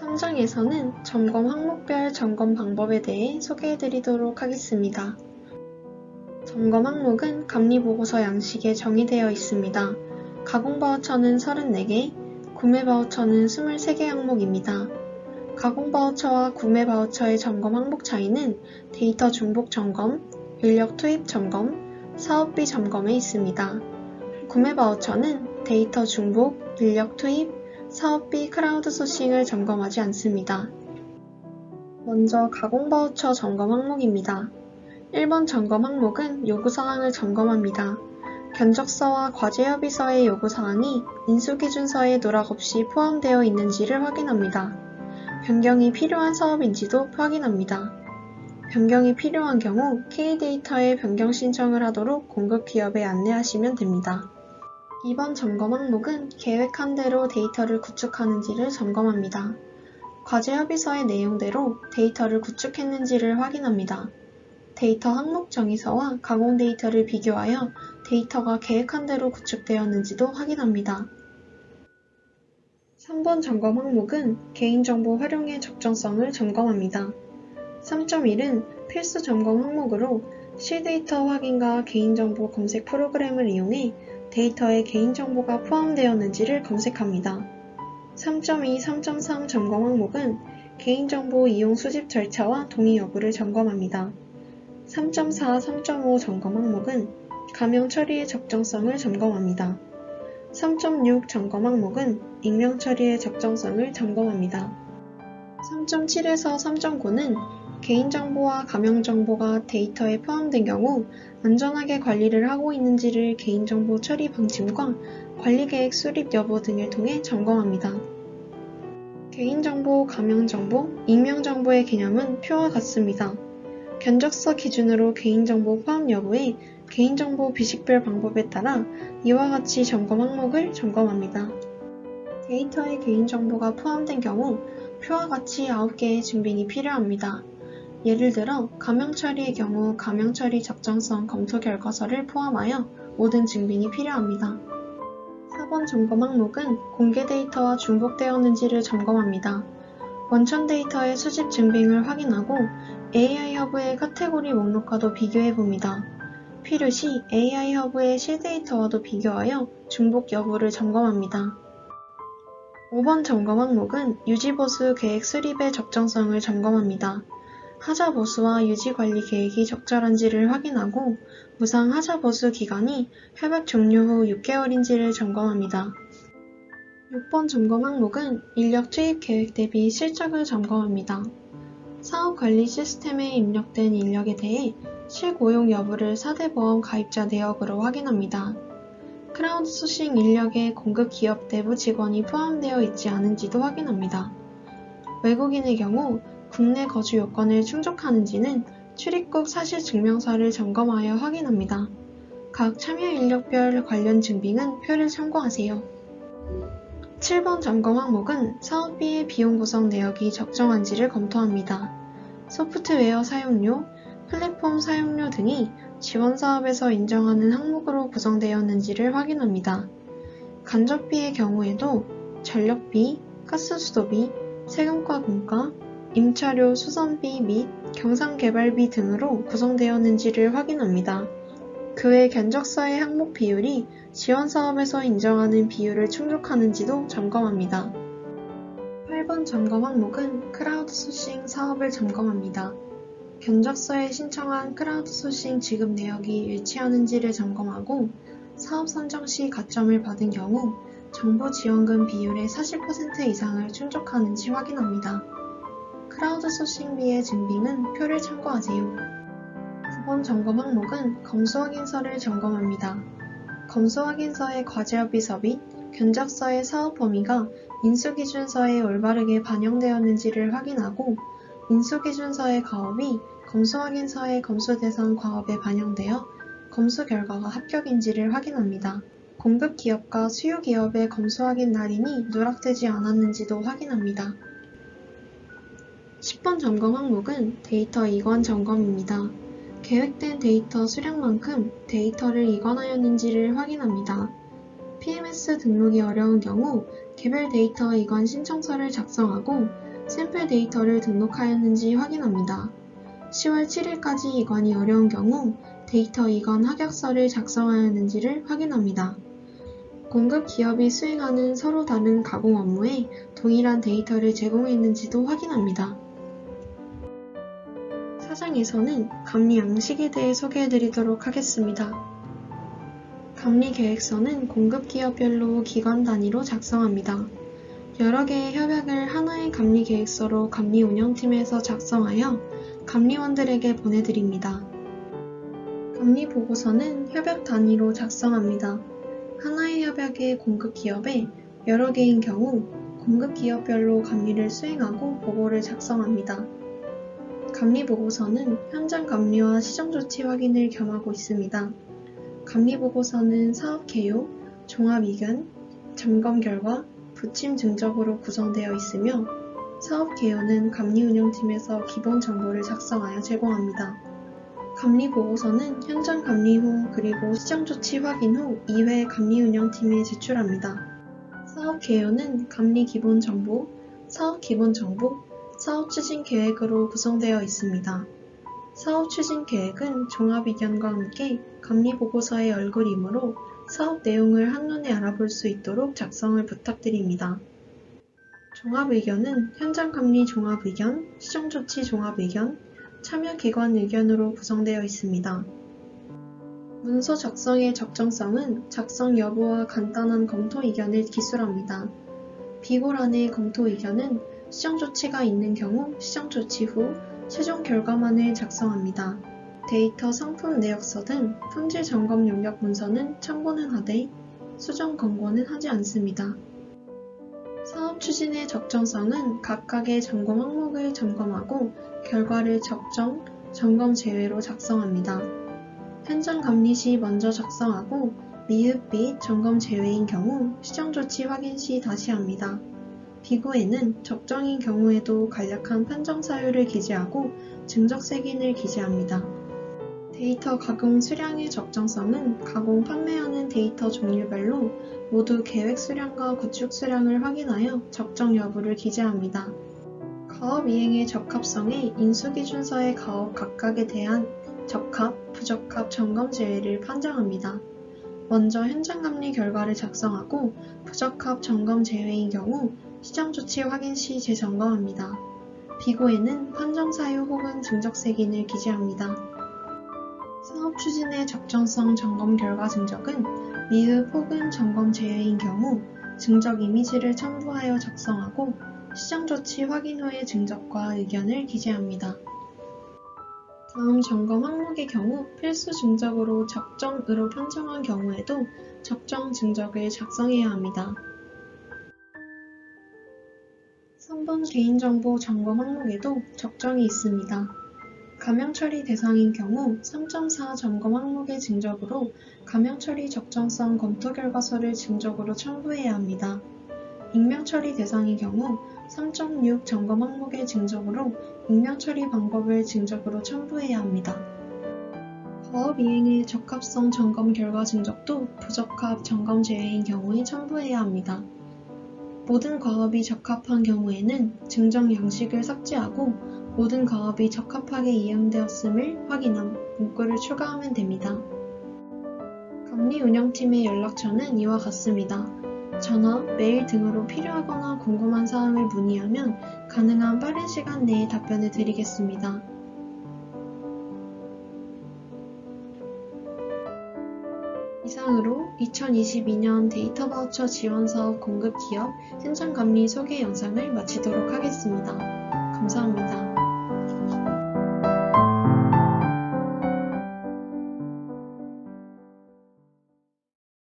3장에서는 점검 항목별 점검 방법에 대해 소개해드리도록 하겠습니다. 점검 항목은 감리보고서 양식에 정의되어 있습니다. 가공바우처는 34개, 구매바우처는 23개 항목입니다. 가공바우처와 구매바우처의 점검 항목 차이는 데이터 중복 점검, 인력 투입 점검, 사업비 점검에 있습니다. 구매바우처는 데이터 중복, 인력 투입, 사업비 크라우드 소싱을 점검하지 않습니다. 먼저 가공바우처 점검 항목입니다. 1번 점검 항목은 요구사항을 점검합니다. 견적서와 과제협의서의 요구사항이 인수기준서에 누락 없이 포함되어 있는지를 확인합니다. 변경이 필요한 사업인지도 확인합니다. 변경이 필요한 경우 K데이터에 변경 신청을 하도록 공급기업에 안내하시면 됩니다. 2번 점검 항목은 계획한 대로 데이터를 구축하는지를 점검합니다. 과제협의서의 내용대로 데이터를 구축했는지를 확인합니다. 데이터 항목 정의서와 가공 데이터를 비교하여 데이터가 계획한 대로 구축되었는지도 확인합니다. 3번 점검 항목은 개인정보 활용의 적정성을 점검합니다. 3.1은 필수 점검 항목으로 실데이터 확인과 개인정보 검색 프로그램을 이용해 데이터에 개인정보가 포함되었는지를 검색합니다. 3.2, 3.3 점검 항목은 개인정보 이용 수집 절차와 동의 여부를 점검합니다. 3.4, 3.5 점검 항목은 가명 처리의 적정성을 점검합니다. 3.6 점검 항목은 익명 처리의 적정성을 점검합니다. 3.7에서 3.9는 개인정보와 가명정보가 데이터에 포함된 경우 안전하게 관리를 하고 있는지를 개인정보 처리 방침과 관리계획 수립 여부 등을 통해 점검합니다. 개인정보, 가명정보, 익명정보의 개념은 표와 같습니다. 견적서 기준으로 개인정보 포함 여부에 개인정보 비식별 방법에 따라 이와 같이 점검 항목을 점검합니다. 데이터에 개인정보가 포함된 경우 표와 같이 9개의 증빙이 필요합니다. 예를 들어 가명 처리의 경우 가명 처리 적정성 검토 결과서를 포함하여 모든 증빙이 필요합니다. 4번 점검 항목은 공개 데이터와 중복되었는지를 점검합니다. 원천 데이터의 수집 증빙을 확인하고 AI 허브의 카테고리 목록과도 비교해봅니다. 필요시 AI 허브의 실데이터와도 비교하여 중복 여부를 점검합니다. 5번 점검 항목은 유지보수 계획 수립의 적정성을 점검합니다. 하자보수와 유지관리 계획이 적절한지를 확인하고 무상 하자보수 기간이 협약 종료 후 6개월인지를 점검합니다. 6번 점검 항목은 인력 투입 계획 대비 실적을 점검합니다. 사업관리 시스템에 입력된 인력에 대해 실고용 여부를 4대 보험 가입자 내역으로 확인합니다. 크라우드 소싱 인력에 공급 기업 내부 직원이 포함되어 있지 않은지도 확인합니다. 외국인의 경우 국내 거주 요건을 충족하는지는 출입국 사실증명서를 점검하여 확인합니다. 각 참여 인력별 관련 증빙은 표를 참고하세요. 7번 점검 항목은 사업비의 비용 구성 내역이 적정한지를 검토합니다. 소프트웨어 사용료, 플랫폼 사용료 등이 지원사업에서 인정하는 항목으로 구성되었는지를 확인합니다. 간접비의 경우에도 전력비, 가스수도비, 세금과 공과, 임차료 수선비 및 경상개발비 등으로 구성되었는지를 확인합니다. 그 외 견적서의 항목 비율이 지원사업에서 인정하는 비율을 충족하는지도 점검합니다. 8번 점검 항목은 크라우드 소싱 사업을 점검합니다. 견적서에 신청한 크라우드 소싱 지급 내역이 일치하는지를 점검하고 사업 선정 시 가점을 받은 경우 정부 지원금 비율의 40% 이상을 충족하는지 확인합니다. 크라우드 소싱비의 증빙은 표를 참고하세요. 9번 점검 항목은 검수확인서를 점검합니다. 검수확인서의 과제협의서 및 견적서의 사업 범위가 인수기준서에 올바르게 반영되었는지를 확인하고 인수기준서의 과업이 검수확인서의 검수대상 과업에 반영되어 검수 결과가 합격인지를 확인합니다. 공급기업과 수요기업의 검수확인 날인이 누락되지 않았는지도 확인합니다. 10번 점검 항목은 데이터 이관 점검입니다. 계획된 데이터 수량만큼 데이터를 이관하였는지를 확인합니다. PMS 등록이 어려운 경우 개별 데이터 이관 신청서를 작성하고 샘플 데이터를 등록하였는지 확인합니다. 10월 7일까지 이관이 어려운 경우 데이터 이관 합격서를 작성하였는지를 확인합니다. 공급 기업이 수행하는 서로 다른 가공 업무에 동일한 데이터를 제공했는지도 확인합니다. 사장에서는 감리 양식에 대해 소개해드리도록 하겠습니다. 감리 계획서는 공급 기업별로 기관 단위로 작성합니다. 여러 개의 협약을 하나의 감리 계획서로 감리 운영팀에서 작성하여 감리원들에게 보내드립니다. 감리 보고서는 협약 단위로 작성합니다. 하나의 협약의 공급 기업에 여러 개인 경우 공급 기업별로 감리를 수행하고 보고를 작성합니다. 감리 보고서는 현장 감리와 시정 조치 확인을 겸하고 있습니다. 감리 보고서는 사업 개요, 종합 의견, 점검 결과, 부침 증적으로 구성되어 있으며 사업 개요는 감리 운영팀에서 기본 정보를 작성하여 제공합니다. 감리 보고서는 현장 감리 후 그리고 시정 조치 확인 후 2회 감리 운영팀에 제출합니다. 사업 개요는 감리 기본 정보, 사업 기본 정보, 사업 추진 계획으로 구성되어 있습니다. 사업 추진 계획은 종합 의견과 함께 감리 보고서의 얼굴이므로 사업 내용을 한눈에 알아볼 수 있도록 작성을 부탁드립니다. 종합 의견은 현장 감리 종합 의견, 시정 조치 종합 의견, 참여 기관 의견으로 구성되어 있습니다. 문서 작성의 적정성은 작성 여부와 간단한 검토 의견을 기술합니다. 비고란의 검토 의견은 시정 조치가 있는 경우 시정 조치 후 최종 결과만을 작성합니다. 데이터 상품 내역서 등 품질 점검 용역 문서는 첨부는 하되 수정 권고는 하지 않습니다. 사업 추진의 적정성은 각각의 점검 항목을 점검하고 결과를 적정, 점검 제외로 작성합니다. 현장 감리 시 먼저 작성하고 미흡 및 점검 제외인 경우 시정 조치 확인 시 다시 합니다. 비고에는 적정인 경우에도 간략한 판정 사유를 기재하고 증적 색인을 기재합니다. 데이터 가공 수량의 적정성은 가공 판매하는 데이터 종류별로 모두 계획 수량과 구축 수량을 확인하여 적정 여부를 기재합니다. 가업 이행의 적합성에 인수기준서의 가업 각각에 대한 적합, 부적합 점검 제외를 판정합니다. 먼저 현장 감리 결과를 작성하고 부적합 점검 제외인 경우 시정 조치 확인 시 재점검합니다. 비고에는 판정 사유 혹은 증적 색인을 기재합니다. 사업 추진의 적정성 점검 결과 증적은 미흡 혹은 점검 제외인 경우 증적 이미지를 첨부하여 작성하고 시정 조치 확인 후의 증적과 의견을 기재합니다. 다음 점검 항목의 경우 필수 증적으로 적정으로 판정한 경우에도 적정 증적을 작성해야 합니다. 3번 개인정보 점검 항목에도 적정이 있습니다. 감형 처리 대상인 경우 3.4 점검 항목의 증적으로 감형 처리 적정성 검토 결과서를 증적으로 첨부해야 합니다. 익명 처리 대상인 경우 3.6 점검 항목의 증적으로 익명 처리 방법을 증적으로 첨부해야 합니다. 가업 이행의 적합성 점검 결과 증적도 부적합 점검 제외인 경우에 첨부해야 합니다. 모든 가업이 적합한 경우에는 증정 양식을 삭제하고 모든 가업이 적합하게 이행되었음을 확인함 문구를 추가하면 됩니다. 감리 운영팀의 연락처는 이와 같습니다. 전화, 메일 등으로 필요하거나 궁금한 사항을 문의하면 가능한 빠른 시간 내에 답변을 드리겠습니다. 이상으로 2022년 데이터 바우처 지원 사업 공급 기업 현장 감리 소개 영상을 마치도록 하겠습니다.